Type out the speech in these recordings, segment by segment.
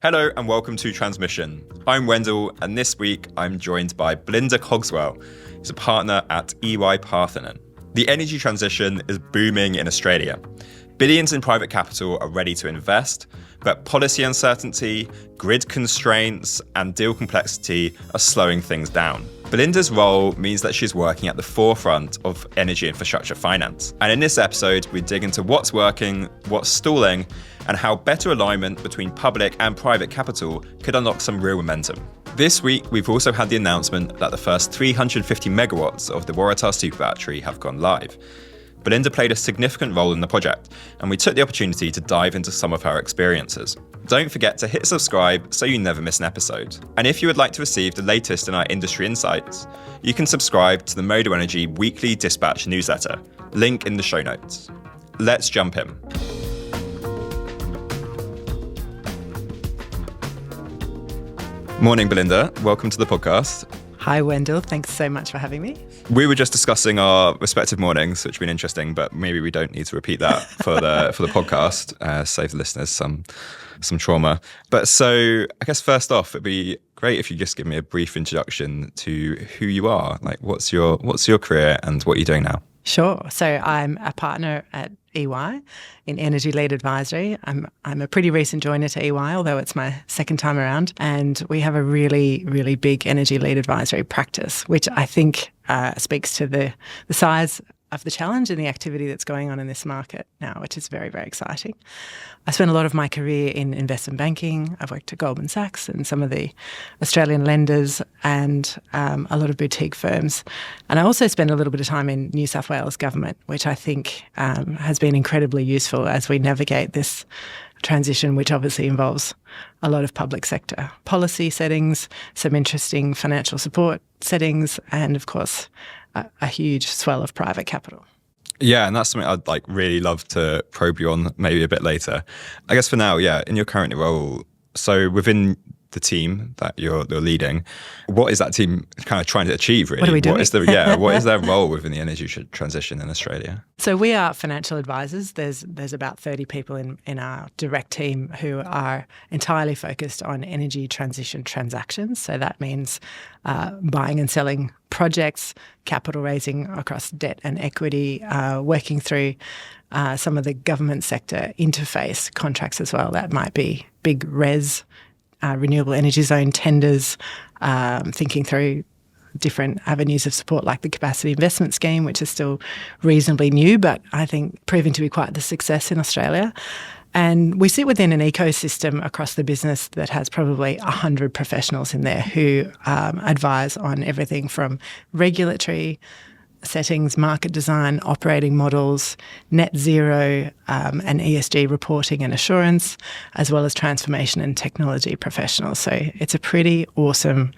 Hello and welcome to Transmission. I'm Wendel, and this week I'm joined by Belinda Cogswell, who's a partner at EY Parthenon. The energy transition is booming in Australia. Billions in private capital are ready to invest, but policy uncertainty, grid constraints, and deal complexity are slowing things down. Belinda's role means that she's working at the forefront of energy infrastructure finance. And in this episode, we dig into what's working, what's stalling, and how better alignment between public and private capital could unlock some real momentum. This week, we've also had the announcement that the first 350 megawatts of the Waratah super battery have gone live. Belinda played a significant role in the project, and we took the opportunity to dive into some of her experiences. Don't forget to hit subscribe so you never miss an episode. And if you would like to receive the latest in our industry insights, you can subscribe to the Modo Energy Weekly Dispatch newsletter, link in the show notes. Let's jump in. Morning, Belinda. Welcome to the podcast. Hi, Wendel. Thanks so much for having me. We were just discussing our respective mornings, which have been interesting, but maybe we don't need to repeat that for the podcast, save the listeners some trauma. But so I guess first off, it'd be great if you just give me a brief introduction to who you are. Like, what's your career and what are you doing now? Sure. So I'm a partner at EY in Energy Lead Advisory. I'm a pretty recent joiner to EY, although it's my second time around. And we have a really, really big Energy Lead Advisory practice, which I think speaks to the size of the challenge and the activity that's going on in this market now, which is very, very exciting. I spent a lot of my career in investment banking. I've worked at Goldman Sachs and some of the Australian lenders and a lot of boutique firms. And I also spent a little bit of time in New South Wales government, which I think has been incredibly useful as we navigate this transition, which obviously involves a lot of public sector policy settings, some interesting financial support settings, and of course, a huge swell of private capital. Yeah, and that's something I'd really love to probe you on maybe a bit later. I guess for now, in your current role, so within the team that you're leading, what is that team kind of trying to achieve, really? What are we doing? What is their role within the energy transition in Australia? So we are financial advisors. There's about 30 people in our direct team who are entirely focused on energy transition transactions. So that means buying and selling projects, capital raising across debt and equity, working through some of the government sector interface contracts as well. That might be big renewable energy zone tenders, thinking through different avenues of support like the capacity investment scheme, which is still reasonably new, but I think proving to be quite the success in Australia. And we sit within an ecosystem across the business that has probably 100 professionals in there who advise on everything from regulatory settings, market design, operating models, net zero and ESG reporting and assurance, as well as transformation and technology professionals. So it's a pretty awesome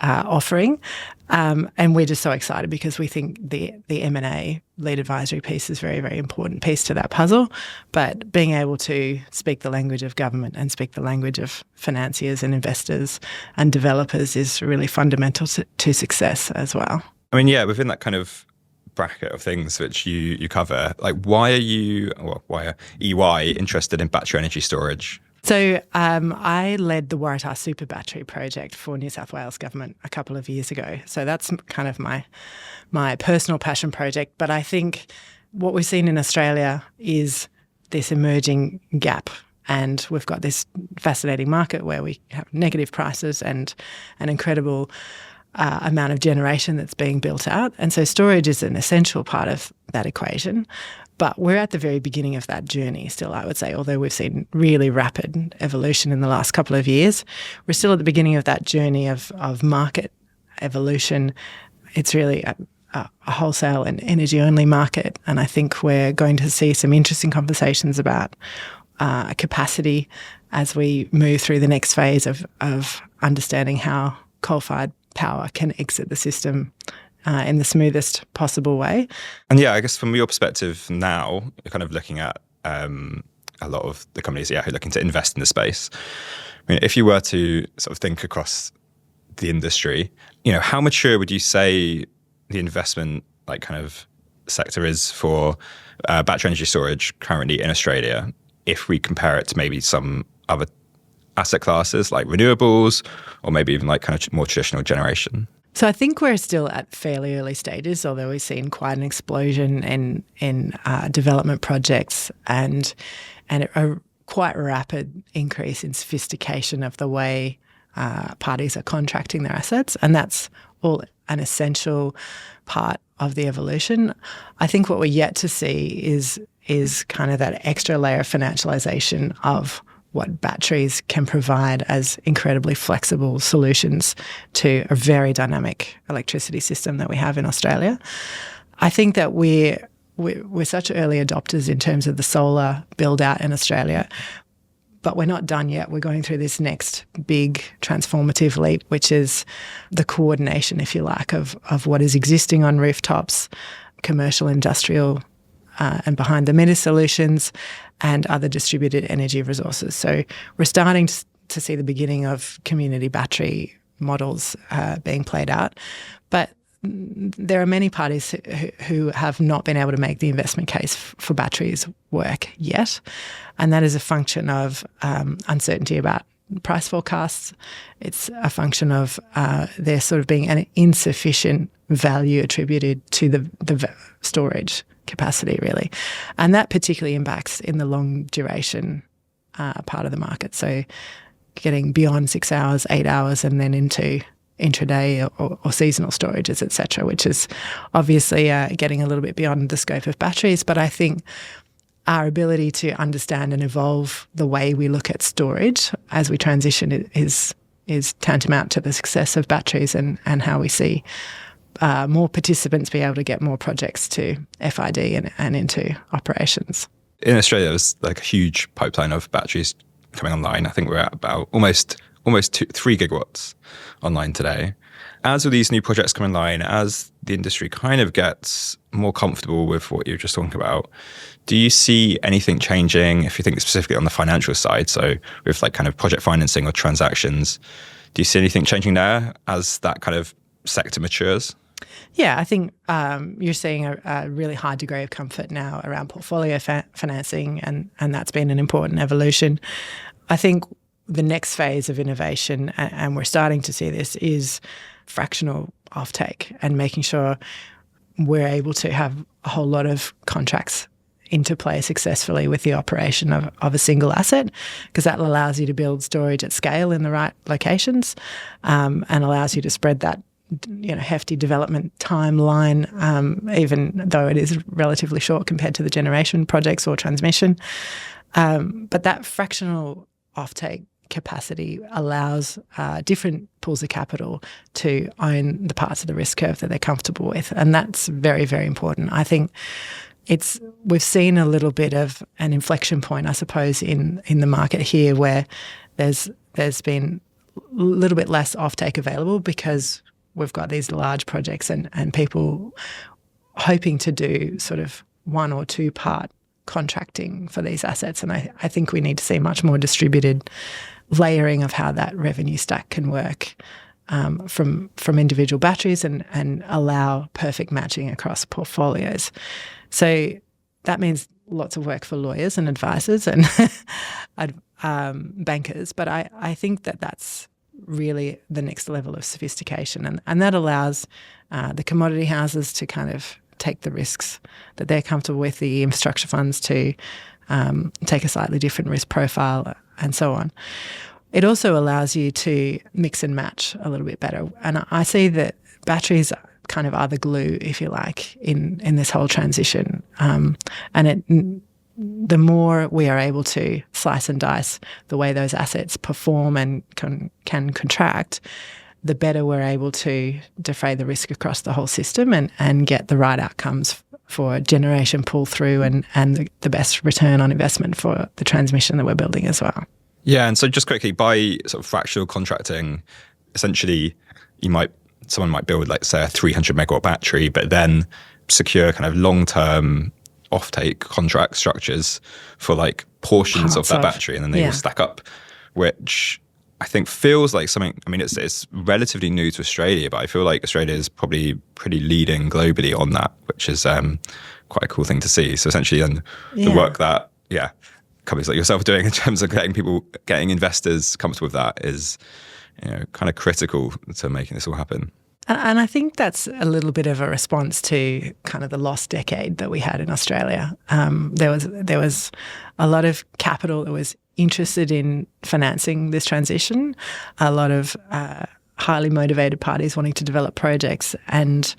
offering. And we're just so excited because we think the M&A lead advisory piece is a very, very important piece to that puzzle. But being able to speak the language of government and speak the language of financiers and investors and developers is really fundamental to success as well. I mean, within that kind of bracket of things which you cover, like why are EY interested in battery energy storage? So I led the Waratah super battery project for New South Wales government a couple of years ago. So that's kind of my personal passion project. But I think what we've seen in Australia is this emerging gap. And we've got this fascinating market where we have negative prices and an incredible amount of generation that's being built out. And so storage is an essential part of that equation. But we're at the very beginning of that journey still, I would say, although we've seen really rapid evolution in the last couple of years. We're still at the beginning of that journey of market evolution. It's really a wholesale and energy-only market. And I think we're going to see some interesting conversations about capacity as we move through the next phase of understanding how coal-fired power can exit the system in the smoothest possible way. And I guess from your perspective now, you're kind of looking at a lot of the companies who are looking to invest in the space. I mean, if you were to sort of think across the industry, how mature would you say the investment kind of sector is for battery energy storage currently in Australia, if we compare it to maybe some other asset classes like renewables, or maybe even like kind of more traditional generation? So I think we're still at fairly early stages, although we've seen quite an explosion in development projects and a quite rapid increase in sophistication of the way parties are contracting their assets, and that's all an essential part of the evolution. I think what we're yet to see is kind of that extra layer of financialisation of what batteries can provide as incredibly flexible solutions to a very dynamic electricity system that we have in Australia. I think that we're such early adopters in terms of the solar build out in Australia, but we're not done yet. We're going through this next big transformative leap, which is the coordination, if you like, of what is existing on rooftops, commercial, industrial, and behind the meter solutions, and other distributed energy resources. So we're starting to see the beginning of community battery models being played out. But there are many parties who have not been able to make the investment case for batteries work yet. And that is a function of uncertainty about price forecasts. It's a function of there sort of being an insufficient value attributed to the storage capacity, really. And that particularly impacts in the long duration part of the market. So getting beyond 6 hours, 8 hours, and then into intraday or seasonal storages, et cetera, which is obviously getting a little bit beyond the scope of batteries. But I think our ability to understand and evolve the way we look at storage as we transition is tantamount to the success of batteries and how we see more participants be able to get more projects to FID and into operations. In Australia, there's like a huge pipeline of batteries coming online. I think we're at about almost 3 gigawatts online today. As all these new projects come online, as the industry kind of gets more comfortable with what you're just talking about, do you see anything changing, if you think specifically on the financial side, so with like kind of project financing or transactions, do you see anything changing there as that kind of sector matures? Yeah, I think you're seeing a really high degree of comfort now around portfolio financing, and that's been an important evolution. I think the next phase of innovation, and we're starting to see this, is fractional offtake and making sure we're able to have a whole lot of contracts interplay successfully with the operation of a single asset, because that allows you to build storage at scale in the right locations and allows you to spread that hefty development timeline, even though it is relatively short compared to the generation projects or transmission. But that fractional offtake capacity allows different pools of capital to own the parts of the risk curve that they're comfortable with. And that's very, very important. I think we've seen a little bit of an inflection point, I suppose, in the market here, where there's been a little bit less offtake available because we've got these large projects and people hoping to do sort of 1 or 2 part contracting for these assets. And I think we need to see much more distributed layering of how that revenue stack can work from individual batteries and allow perfect matching across portfolios. So that means lots of work for lawyers and advisors and bankers. But I think that's really the next level of sophistication. And that allows the commodity houses to kind of take the risks that they're comfortable with, the infrastructure funds to take a slightly different risk profile and so on. It also allows you to mix and match a little bit better. And I see that batteries kind of are the glue, if you like, in this whole transition. The more we are able to slice and dice the way those assets perform and can contract, the better we're able to defray the risk across the whole system and get the right outcomes for generation pull through and the best return on investment for the transmission that we're building as well. Yeah, and so just quickly, by sort of fractional contracting, essentially someone might build, like, say, a 300 megawatt battery, but then secure kind of long-term offtake contract structures for like portions of that battery, and then they will stack up, which I think feels like something. I mean, it's relatively new to Australia, but I feel like Australia is probably pretty leading globally on that, which is quite a cool thing to see. So essentially, then the work that companies like yourself are doing in terms of getting investors comfortable with that is, kind of critical to making this all happen. And I think that's a little bit of a response to kind of the lost decade that we had in Australia. There was a lot of capital that was interested in financing this transition, a lot of highly motivated parties wanting to develop projects. And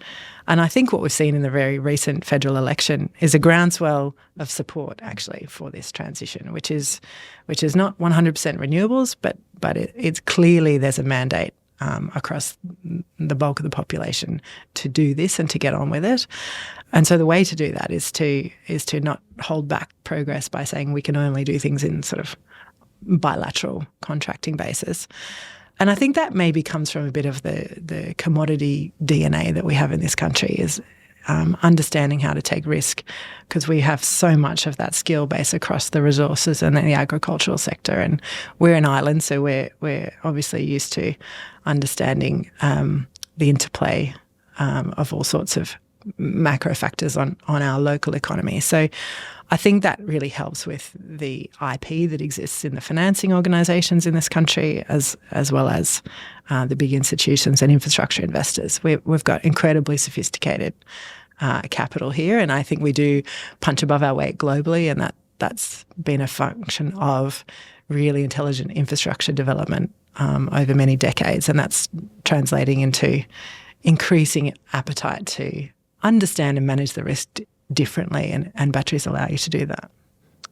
I think what we've seen in the very recent federal election is a groundswell of support actually for this transition, which is not 100% renewables, but it's clearly there's a mandate across the bulk of the population to do this and to get on with it. And so the way to do that is to not hold back progress by saying we can only do things in sort of bilateral contracting basis. And I think that maybe comes from a bit of the commodity DNA that we have in this country is understanding how to take risk, because we have so much of that skill base across the resources and the agricultural sector. And we're an island, so we're obviously used to understanding the interplay of all sorts of macro factors on our local economy. So I think that really helps with the IP that exists in the financing organisations in this country, as well as the big institutions and infrastructure investors. We've got incredibly sophisticated capital here, and I think we do punch above our weight globally, and that's been a function of really intelligent infrastructure development over many decades, and that's translating into increasing appetite to understand and manage the risk differently, and batteries allow you to do that.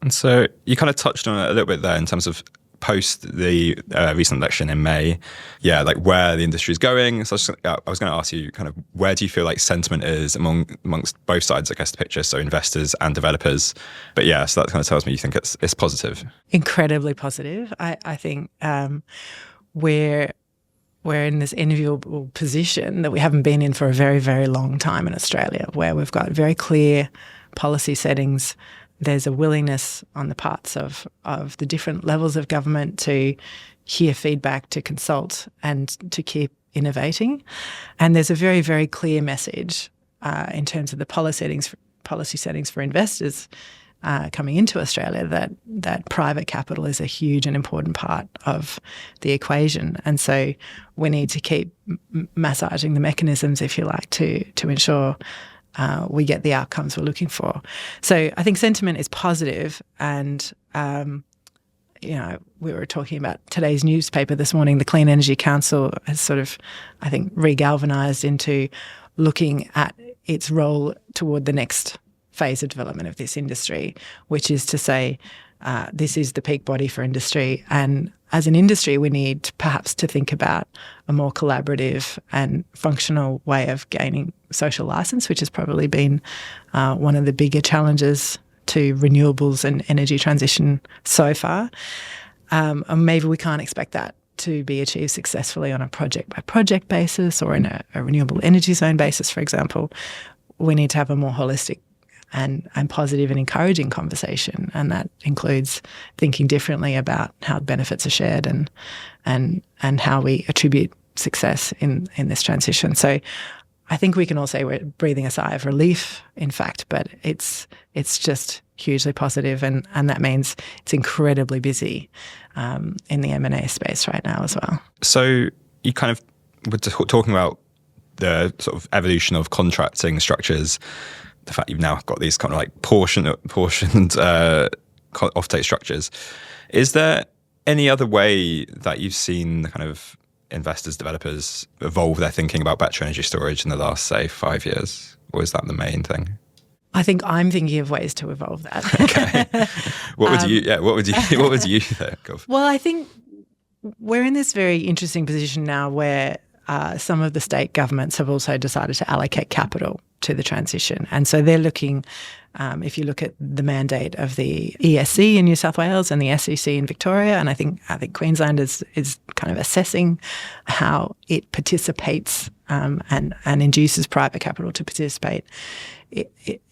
And so you kind of touched on it a little bit there in terms of post the recent election in May, like where the industry is going. So I was going to ask you kind of where do you feel like sentiment is amongst both sides, I guess, the picture, so investors and developers. But so that kind of tells me you think it's positive. Incredibly positive. I think we're in this enviable position that we haven't been in for a very, very long time in Australia, where we've got very clear policy settings. There's a willingness on the parts of the different levels of government to hear feedback, to consult, and to keep innovating. And there's a very, very clear message in terms of the policy settings for investors coming into Australia that private capital is a huge and important part of the equation. And so we need to keep massaging the mechanisms, if you like, to ensure we get the outcomes we're looking for. So I think sentiment is positive, and we were talking about today's newspaper this morning. The Clean Energy Council has sort of, I think, re-galvanised into looking at its role toward the next phase of development of this industry, which is to say this is the peak body for industry. And as an industry, we need perhaps to think about a more collaborative and functional way of gaining social licence, which has probably been one of the bigger challenges to renewables and energy transition so far. And maybe we can't expect that to be achieved successfully on a project-by-project basis or in a renewable energy zone basis, for example. We need to have a more holistic and positive and encouraging conversation, and that includes thinking differently about how benefits are shared and how we attribute success in this transition. So I think we can all say we're breathing a sigh of relief, in fact, but it's just hugely positive, and that means it's incredibly busy in the M&A space right now as well. So you kind of were talking about the sort of evolution of contracting structures, the fact you've now got these kind of like portioned offtake structures. Is there any other way that you've seen the kind of investors, developers evolve their thinking about battery energy storage in the last, say, 5 years? Or is that the main thing? I think I'm thinking of ways to evolve that. Okay. What would you think of? Well, I think we're in this very interesting position now where some of the state governments have also decided to allocate capital to the transition. And so they're looking, if you look at the mandate of the ESC in New South Wales and the SEC in Victoria, and I think Queensland is kind of assessing how it participates and induces private capital to participate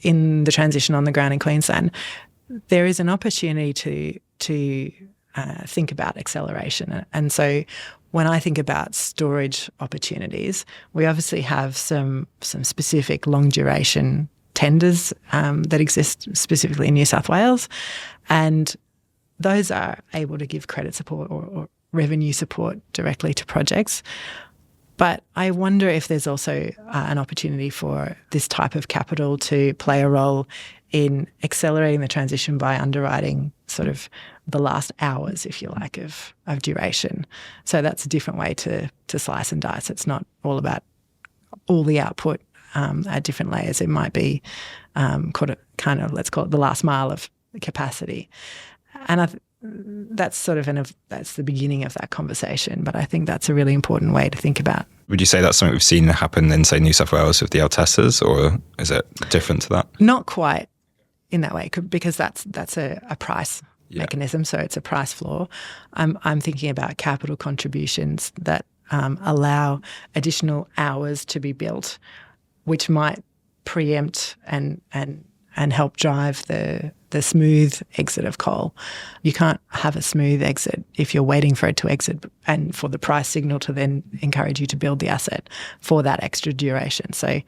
in the transition on the ground in Queensland. There is an opportunity to think about acceleration. And so when I think about storage opportunities, we obviously have some specific long duration tenders that exist specifically in New South Wales. And those are able to give credit support or revenue support directly to projects. But I wonder if there's also an opportunity for this type of capital to play a role in accelerating the transition by underwriting sort of the last hours, if you like, of duration. So that's a different way to slice and dice. It's not all about all the output at different layers. It might be let's call it the last mile of capacity. And that's that's the beginning of that conversation. But I think that's a really important way to think about. Would you say that's something we've seen happen in, say, New South Wales with the LTESs, or is it different to that? Not quite in that way, because that's a price mechanism, so it's a price floor. I'm thinking about capital contributions that allow additional hours to be built, which might preempt and help drive the smooth exit of coal. You can't have a smooth exit if you're waiting for it to exit and for the price signal to then encourage you to build the asset for that extra duration. So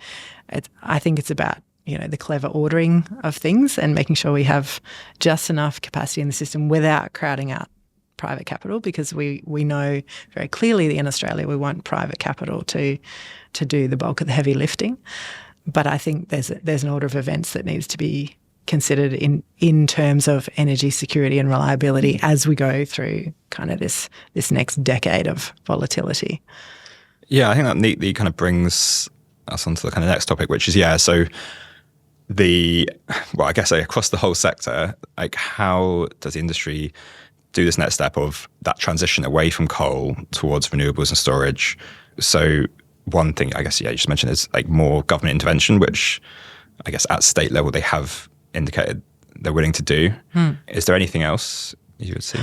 I think it's about the clever ordering of things and making sure we have just enough capacity in the system without crowding out private capital, because we know very clearly that in Australia we want private capital to do the bulk of the heavy lifting. But I think there's an order of events that needs to be considered in terms of energy security and reliability as we go through kind of this next decade of volatility. Yeah, I think that neatly kind of brings us onto the kind of next topic, which is, so I guess across the whole sector, like how does the industry do this next step of that transition away from coal towards renewables and storage? So one thing, I guess, you just mentioned is like more government intervention, which I guess at state level they have indicated they're willing to do. Is there anything else you would see?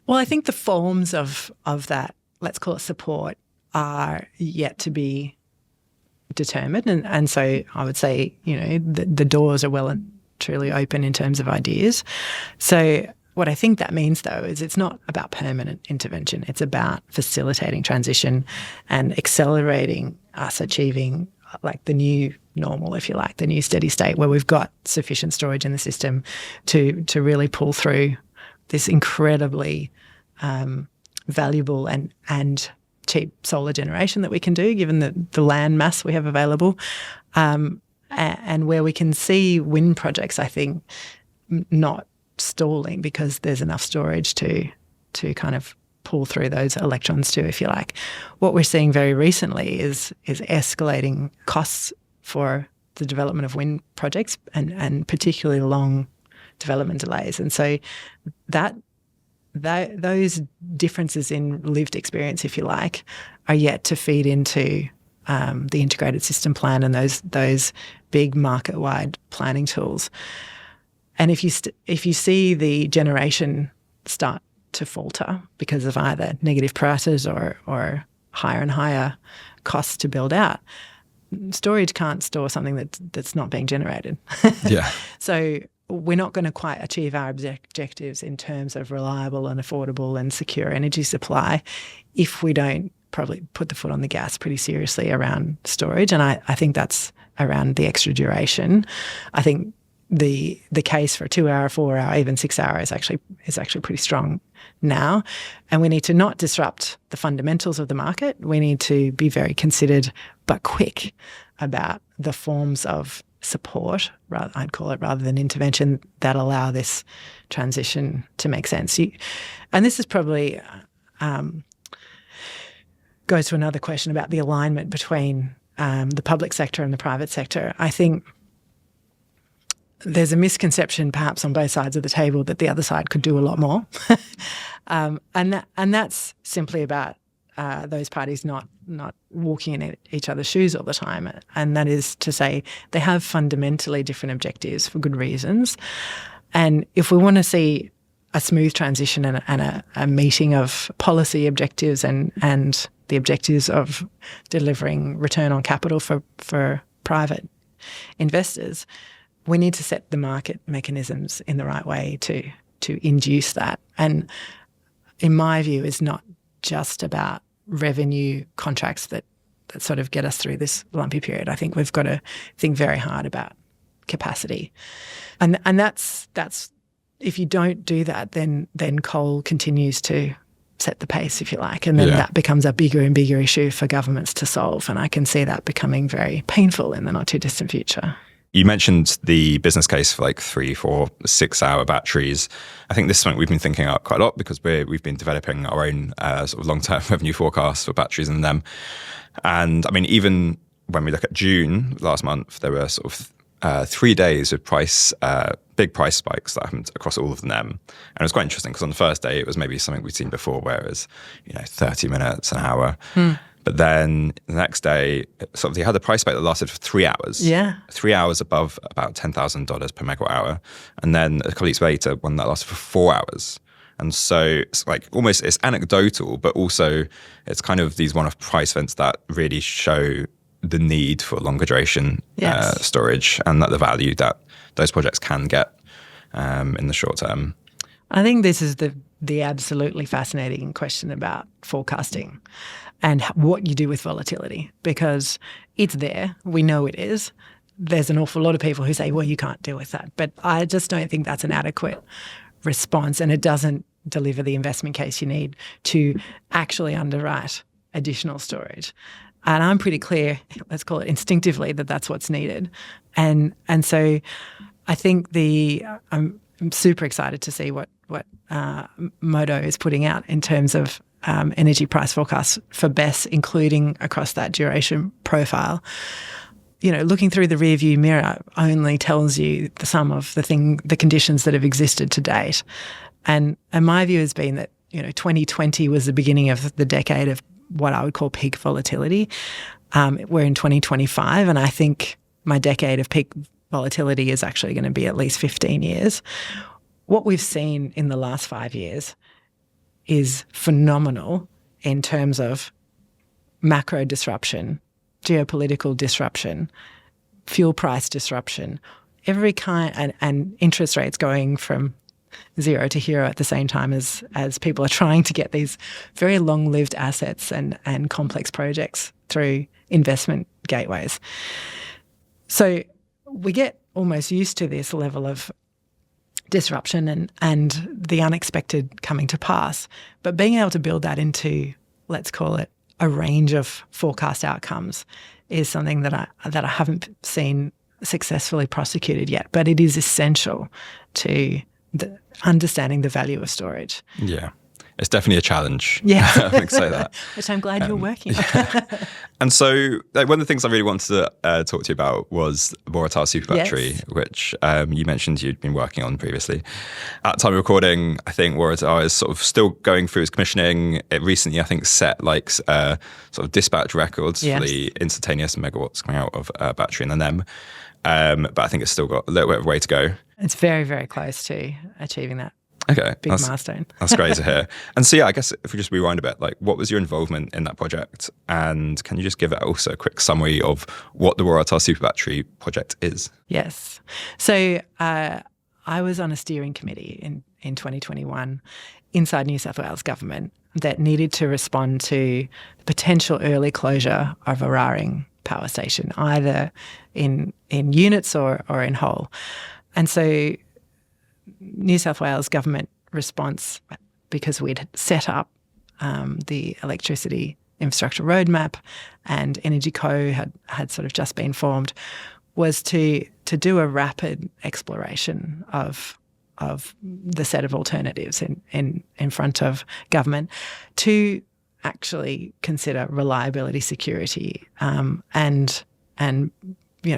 Well, I think the forms of that, let's call it support, are yet to be determined. And so I would say, the doors are well and truly open in terms of ideas. So what I think that means, though, is it's not about permanent intervention. It's about facilitating transition and accelerating us achieving like the new normal, if you like, the new steady state where we've got sufficient storage in the system to really pull through this incredibly valuable and cheap solar generation that we can do, given the land mass we have available, and where we can see wind projects, I think, not stalling because there's enough storage to kind of pull through those electrons too, if you like. What we're seeing very recently is escalating costs for the development of wind projects and particularly long development delays. And so those differences in lived experience, if you like, are yet to feed into the integrated system plan and those big market-wide planning tools. And if you see the generation start to falter because of either negative prices or higher and higher costs to build out, storage can't store something that's not being generated. Yeah. So we're not going to quite achieve our objectives in terms of reliable and affordable and secure energy supply if we don't probably put the foot on the gas pretty seriously around storage. And I think that's around the extra duration. I think the case for 2 hour, 4 hour, even 6 hour is actually pretty strong now. And we need to not disrupt the fundamentals of the market. We need to be very considered but quick about the forms of support, I'd call it, rather than intervention, that allow this transition to make sense. And this is probably goes to another question about the alignment between the public sector and the private sector. I think there's a misconception perhaps on both sides of the table that the other side could do a lot more. And that's simply about those parties not walking in each other's shoes all the time. And that is to say they have fundamentally different objectives for good reasons. And if we want to see a smooth transition and a meeting of policy objectives and the objectives of delivering return on capital for private investors, we need to set the market mechanisms in the right way to induce that. And in my view, it's not just about revenue contracts that sort of get us through this lumpy period. I think we've got to think very hard about capacity. And that's if you don't do that, then coal continues to set the pace, if you like, and then that becomes a bigger and bigger issue for governments to solve. And I can see that becoming very painful in the not too distant future. You mentioned the business case for like 3, 4, 6 hour batteries. I think this is something we've been thinking about quite a lot because we've been developing our own sort of long-term revenue forecasts for batteries and them. And I mean, even when we look at June last month, there were sort of 3 days of big price spikes that happened across all of them. And it was quite interesting because on the first day, it was maybe something we'd seen before, where it was, 30 minutes, an hour. But then the next day, sort of they had a price spike that lasted for 3 hours. Yeah. 3 hours above about $10,000 per megawatt hour. And then a couple of weeks later, one that lasted for 4 hours. And so it's like almost, it's anecdotal, but also it's kind of these one-off price events that really show the need for longer duration storage and that the value that those projects can get in the short term. I think this is the absolutely fascinating question about forecasting and what you do with volatility, because it's there. We know it is. There's an awful lot of people who say, well, you can't deal with that. But I just don't think that's an adequate response, and it doesn't deliver the investment case you need to actually underwrite additional storage. And I'm pretty clear, let's call it instinctively, that that's what's needed. And so I think I'm super excited to see what Modo is putting out in terms of energy price forecasts for BESS, including across that duration profile. Looking through the rearview mirror only tells you the sum of the conditions that have existed to date. And my view has been that 2020 was the beginning of the decade of what I would call peak volatility. We're in 2025, and I think my decade of peak volatility is actually going to be at least 15 years. What we've seen in the last 5 years is phenomenal in terms of macro disruption, geopolitical disruption, fuel price disruption, every kind, and interest rates going from zero to hero at the same time as people are trying to get these very long-lived assets and complex projects through investment gateways. So we get almost used to this level of disruption and the unexpected coming to pass. But being able to build that into, let's call it, a range of forecast outcomes is something that I haven't seen successfully prosecuted yet. But it is essential to understanding the value of storage. Yeah. It's definitely a challenge. Yeah. I think so that. Which I'm glad you're working on. Yeah. And so one of the things I really wanted to talk to you about was Waratah Super Battery, which you mentioned you'd been working on previously. At the time of recording, I think Waratah is sort of still going through its commissioning. It recently, I think, set sort of dispatch records for the instantaneous megawatts coming out of battery and NEM. But I think it's still got a little bit of a way to go. It's very, very close to achieving that. Okay. Big milestone. That's great to hear. And so, I guess if we just rewind a bit, what was your involvement in that project? And can you just give it also a quick summary of what the Waratah Super Battery project is? Yes. So I was on a steering committee in 2021 inside New South Wales government that needed to respond to the potential early closure of a Raring power station, either in units or in whole. And so New South Wales government response, because we'd set up the electricity infrastructure roadmap and Energy Co had sort of just been formed, was to do a rapid exploration of the set of alternatives in front of government to actually consider reliability, security, and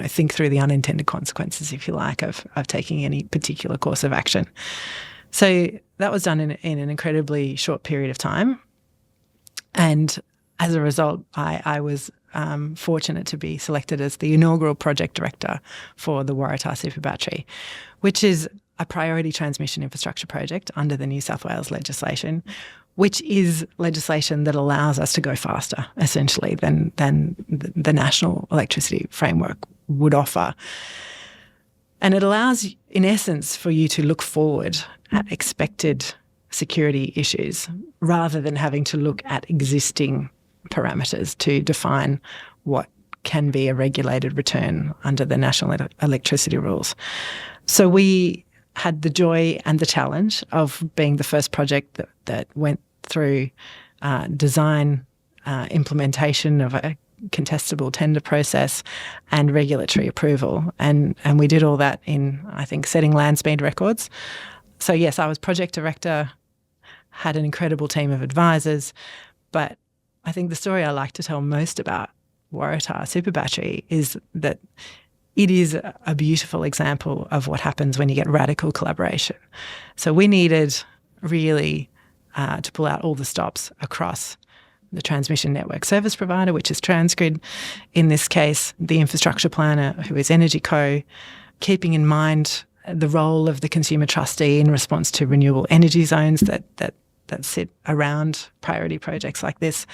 think through the unintended consequences, if you like, of taking any particular course of action. So that was done in an incredibly short period of time. And as a result, I was fortunate to be selected as the inaugural project director for the Waratah Super Battery, which is a priority transmission infrastructure project under the New South Wales legislation, which is legislation that allows us to go faster, essentially, than the national electricity framework would offer. And it allows, in essence, for you to look forward at expected security issues rather than having to look at existing parameters to define what can be a regulated return under the national electricity rules. So we had the joy and the challenge of being the first project that went through design, implementation of a contestable tender process and regulatory approval. And we did all that in, I think, setting land speed records. So yes, I was project director, had an incredible team of advisors, but I think the story I like to tell most about Waratah Super Battery is that it is a beautiful example of what happens when you get radical collaboration. So we needed really to pull out all the stops across the transmission network service provider, which is Transgrid, in this case, the infrastructure planner, who is Energy Co, keeping in mind the role of the consumer trustee in response to renewable energy zones that sit around priority projects like this,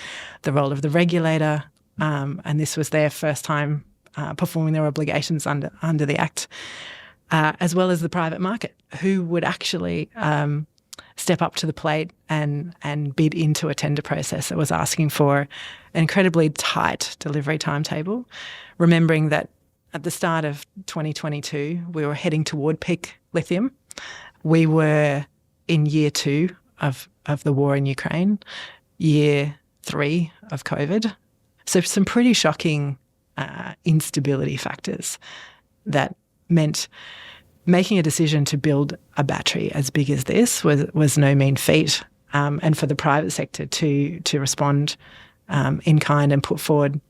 the role of the regulator, and this was their first time performing their obligations under the Act, as well as the private market, who would actually step up to the plate and bid into a tender process that was asking for an incredibly tight delivery timetable, remembering that at the start of 2022, we were heading toward peak lithium. We were in year 2 of the war in Ukraine, year 3 of COVID. So some pretty shocking instability factors that meant making a decision to build a battery as big as this was no mean feat. And for the private sector to respond in kind and put forward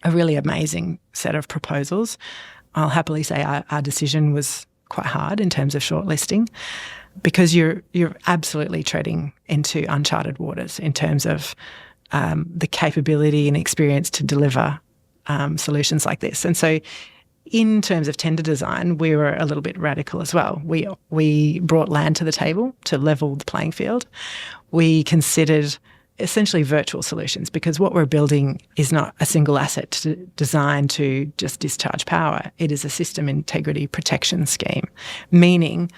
a really amazing set of proposals. I'll happily say our decision was quite hard in terms of shortlisting, because you're absolutely treading into uncharted waters in terms of the capability and experience to deliver solutions like this. And so in terms of tender design, we were a little bit radical as well. We brought land to the table to level the playing field. We considered essentially virtual solutions, because what we're building is not a single asset designed to just discharge power. It is a system integrity protection scheme, meaning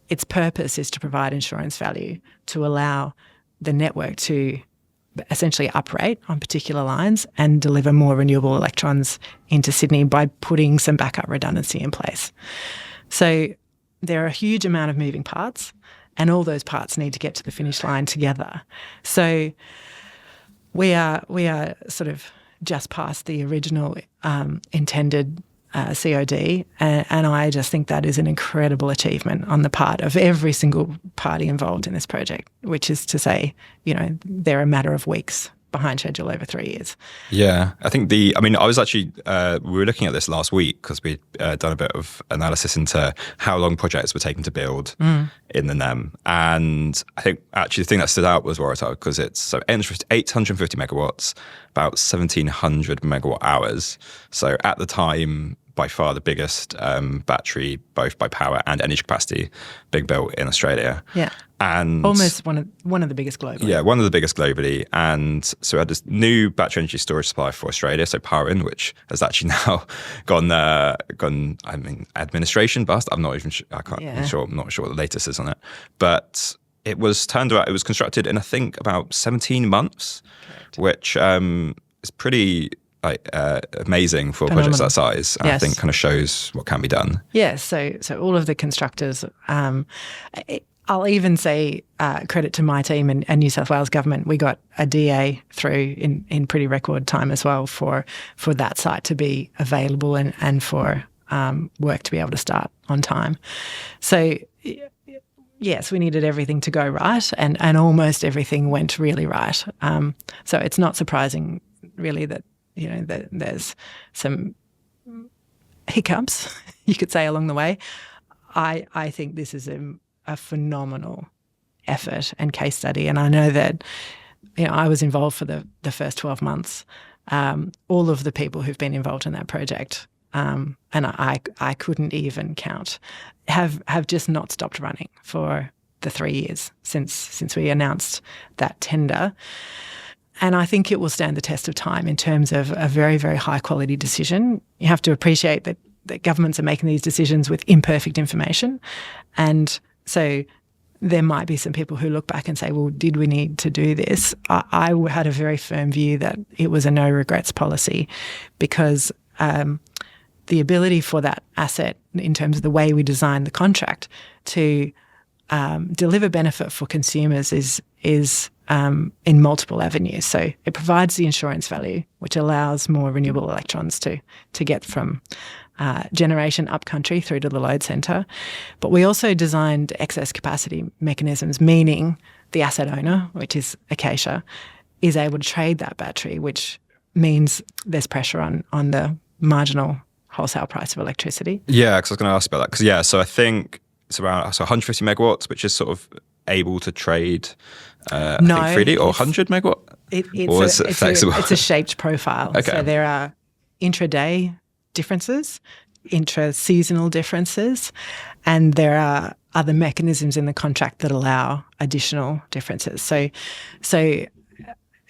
its purpose is to provide insurance value to allow the network to essentially uprate on particular lines and deliver more renewable electrons into Sydney by putting some backup redundancy in place. So there are a huge amount of moving parts, and all those parts need to get to the finish line together. So we are sort of just past the original intended COD, and I just think that is an incredible achievement on the part of every single party involved in this project, which is to say, they're a matter of weeks behind schedule over 3 years. Yeah, I think I was actually, we were looking at this last week because we'd done a bit of analysis into how long projects were taken to build in the NEM. And I think actually the thing that stood out was Waratah, because it's 850 megawatts, about 1,700 megawatt hours. So at the time, by far the biggest battery, both by power and energy capacity, being built in Australia. Yeah. And almost one of the biggest globally. Yeah, one of the biggest globally. And so we had this new battery energy storage supply for Australia, so Powering, which has actually now gone administration bust. I'm not even sure, I'm not sure what the latest is on it. But it was constructed in, I think, about 17 months, correct, which is pretty amazing for phenomenal projects that size. And yes. I think kind of shows what can be done. Yeah, so all of the constructors, I'll even say credit to my team and New South Wales government. We got a DA through in pretty record time as well for that site to be available and for work to be able to start on time. So yes, we needed everything to go right, and almost everything went really right. So it's not surprising really that that there's some hiccups, you could say, along the way. I think this is a phenomenal effort and case study, and I know that I was involved for the first 12 months. All of the people who've been involved in that project, and I couldn't even count, have just not stopped running for the 3 years since we announced that tender. And I think it will stand the test of time in terms of a very, very high quality decision. You have to appreciate that governments are making these decisions with imperfect information. And so there might be some people who look back and say, well, did we need to do this? I had a very firm view that it was a no regrets policy, because the ability for that asset, in terms of the way we design the contract, to deliver benefit for consumers is in multiple avenues. So it provides the insurance value, which allows more renewable electrons to get from generation upcountry through to the load centre. But we also designed excess capacity mechanisms, meaning the asset owner, which is Acacia, is able to trade that battery, which means there's pressure on the marginal wholesale price of electricity. Yeah, because I was going to ask about that. Because so I think it's around 150 megawatts, which is sort of able to trade I think freely, or 100 megawatt? Is it flexible? It's a shaped profile. Okay. So there are intraday differences, intra-seasonal differences, and there are other mechanisms in the contract that allow additional differences. So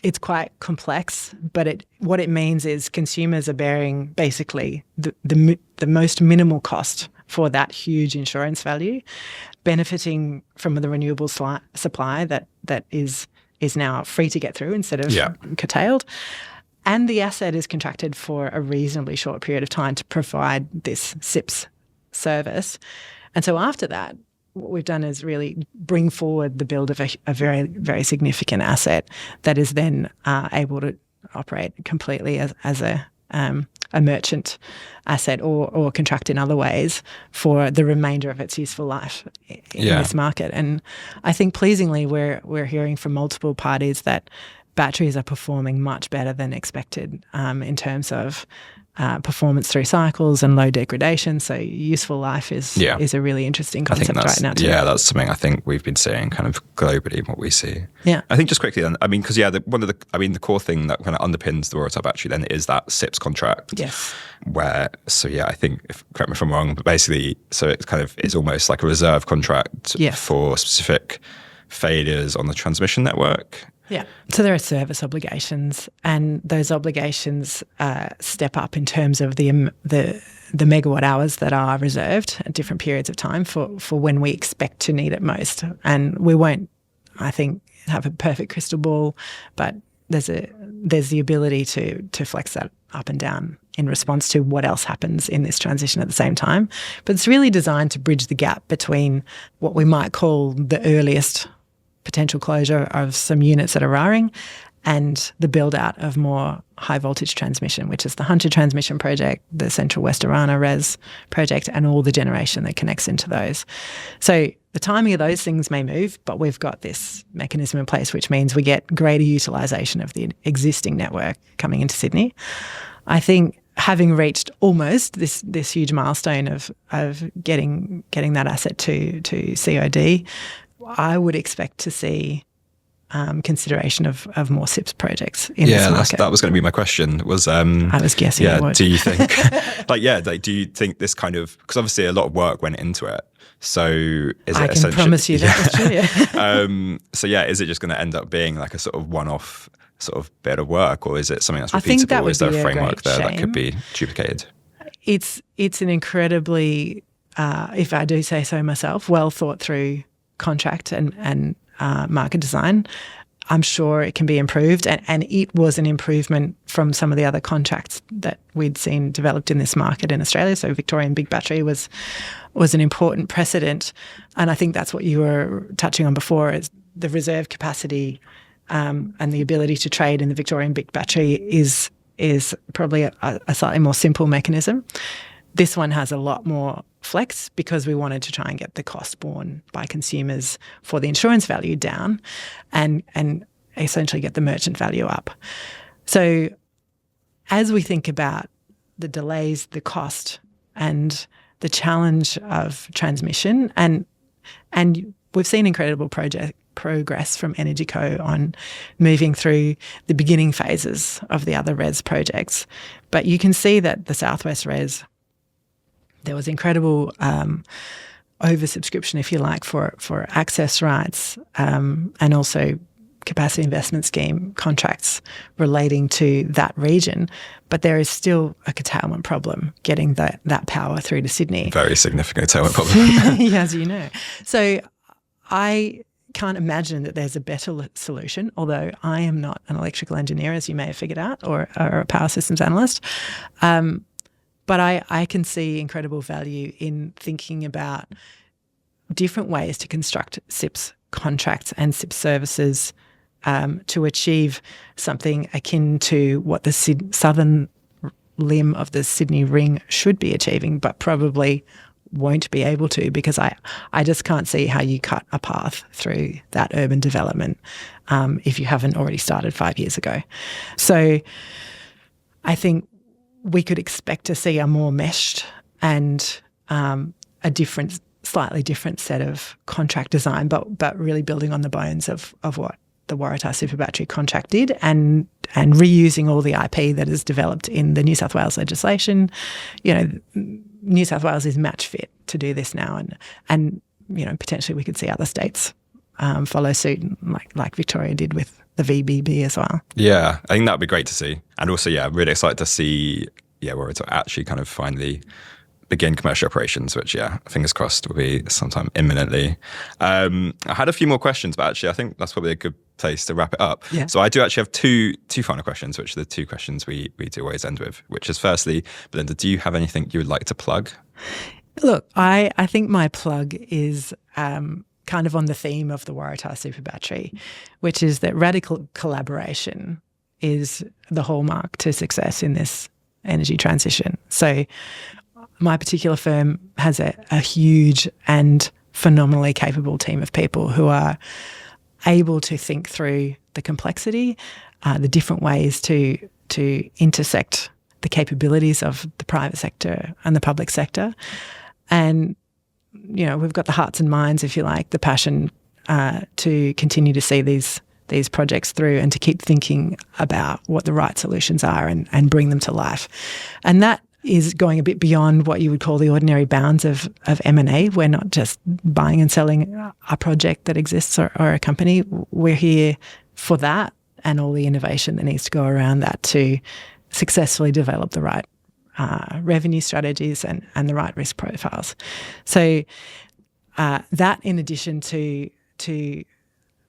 it's quite complex, but what it means is consumers are bearing basically the most minimal cost for that huge insurance value, benefiting from the renewable supply that is now free to get through instead of curtailed. And the asset is contracted for a reasonably short period of time to provide this SIPS service. And so after that, what we've done is really bring forward the build of a very, very significant asset that is then able to operate completely as a merchant asset or contract in other ways for the remainder of its useful life in this market. And I think pleasingly we're hearing from multiple parties that batteries are performing much better than expected in terms of performance through cycles and low degradation. So useful life is a really interesting concept right now too. Yeah, that's something I think we've been seeing kind of globally, what we see. Yeah. I think just quickly then, I mean, because the core thing that kind of underpins the Waratah battery then is that SIPS contract. Yes. Where, I think, correct me if I'm wrong, but basically, so it kind of is almost like a reserve contract for specific failures on the transmission network. Yeah. So there are service obligations, and those obligations step up in terms of the megawatt hours that are reserved at different periods of time for when we expect to need it most. And we won't, I think, have a perfect crystal ball, but there's the ability to flex that up and down in response to what else happens in this transition at the same time. But it's really designed to bridge the gap between what we might call the earliest potential closure of some units that are RARing and the build-out of more high-voltage transmission, which is the Hunter Transmission Project, the Central West Waratah RES project, and all the generation that connects into those. So the timing of those things may move, but we've got this mechanism in place, which means we get greater utilisation of the existing network coming into Sydney. I think having reached almost this huge milestone of getting that asset to COD, I would expect to see consideration of more SIPS projects in this market. That was going to be my question. Was I was guessing you would. Do you think do you think this kind of, because obviously a lot of work went into it, so is I it can promise you that's true. Is it just going to end up being like a sort of one-off sort of bit of work, or is it something that's repeatable? I think that would is there be a framework there shame. that could be duplicated? It's an incredibly, if I do say so myself, well thought through contract and market design. I'm sure it can be improved, and it was an improvement from some of the other contracts that we'd seen developed in this market in Australia. So Victorian Big Battery was an important precedent, and I think that's what you were touching on before, is the reserve capacity and the ability to trade in the Victorian Big Battery is probably a slightly more simple mechanism. This one has a lot more flex because we wanted to try and get the cost borne by consumers for the insurance value down and essentially get the merchant value up. So as we think about the delays, the cost and the challenge of transmission, and we've seen incredible progress from EnergyCo on moving through the beginning phases of the other RES projects. But you can see that the Southwest RES, there was incredible oversubscription, if you like, for access rights and also capacity investment scheme contracts relating to that region. But there is still a curtailment problem getting that power through to Sydney. Very significant curtailment problem. As you know. So I can't imagine that there's a better solution, although I am not an electrical engineer, as you may have figured out, or a power systems analyst. But I can see incredible value in thinking about different ways to construct SIPs contracts and SIP services to achieve something akin to what the southern limb of the Sydney Ring should be achieving, but probably won't be able to, because I just can't see how you cut a path through that urban development if you haven't already started 5 years ago. So I think we could expect to see a more meshed and a slightly different set of contract design, but really building on the bones of what the Waratah Super Battery contract did, and reusing all the IP that is developed in the New South Wales legislation. New South Wales is match fit to do this now, and potentially we could see other states follow suit, like Victoria did with the VBB as well. Yeah, I think that would be great to see, and also really excited to see Waratah actually kind of finally begin commercial operations, which, fingers crossed, will be sometime imminently. I had a few more questions, but actually I think that's probably a good place to wrap it up. Yeah. So I do actually have two final questions, which are the two questions we do always end with, which is firstly, Belinda, do you have anything you would like to plug? Look, I think my plug is kind of on the theme of the Waratah Super Battery, which is that radical collaboration is the hallmark to success in this energy transition. So my particular firm has a huge and phenomenally capable team of people who are able to think through the complexity, the different ways to intersect the capabilities of the private sector and the public sector. And, we've got the hearts and minds, if you like, the passion to continue to see these projects through and to keep thinking about what the right solutions are and bring them to life. And that is going a bit beyond what you would call the ordinary bounds of M&A. We're not just buying and selling a project that exists or a company. We're here for that and all the innovation that needs to go around that to successfully develop the right revenue strategies and the right risk profiles. So that, in addition to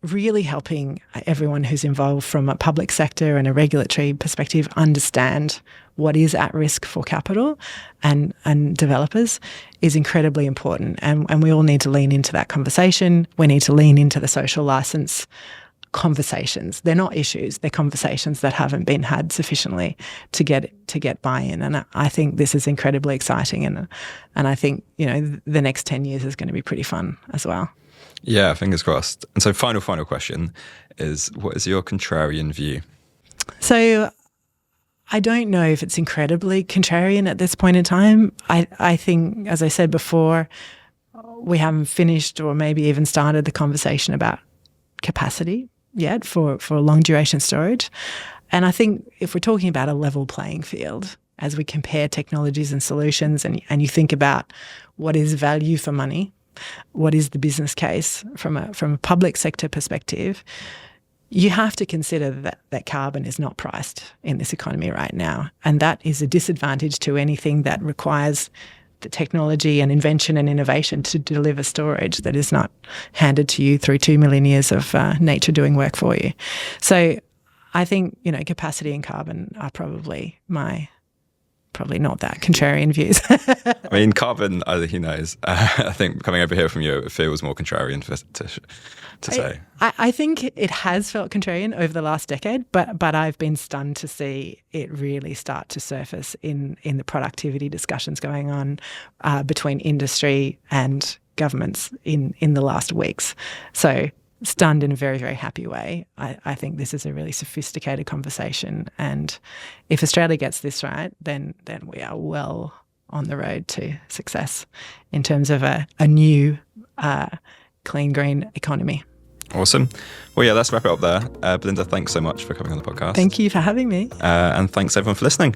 really helping everyone who's involved from a public sector and a regulatory perspective understand what is at risk for capital and developers, is incredibly important. And we all need to lean into that conversation. We need to lean into the social license conversations. They're not issues, they're conversations that haven't been had sufficiently to get buy-in. And I think this is incredibly exciting. And I think, the next 10 years is going to be pretty fun as well. Yeah, fingers crossed. And so final question is, what is your contrarian view? So I don't know if it's incredibly contrarian at this point in time. I think, as I said before, we haven't finished or maybe even started the conversation about capacity yet for long duration storage. And I think if we're talking about a level playing field, as we compare technologies and solutions and you think about what is value for money, what is the business case from a public sector perspective, you have to consider that carbon is not priced in this economy right now. And that is a disadvantage to anything that requires the technology and invention and innovation to deliver storage that is not handed to you through 2 million years of nature doing work for you. So I think, capacity and carbon are probably not that contrarian views. I mean, carbon, who knows? I think coming over here from you, it feels more contrarian to say. I think it has felt contrarian over the last decade, but I've been stunned to see it really start to surface in the productivity discussions going on between industry and governments in the last weeks. So stunned in a very, very happy way. I think this is a really sophisticated conversation, and if Australia gets this right, then we are well on the road to success in terms of a new clean green economy. Awesome. Well, yeah, let's wrap it up there. Belinda, thanks so much for coming on the podcast. Thank you for having me. And thanks everyone for listening.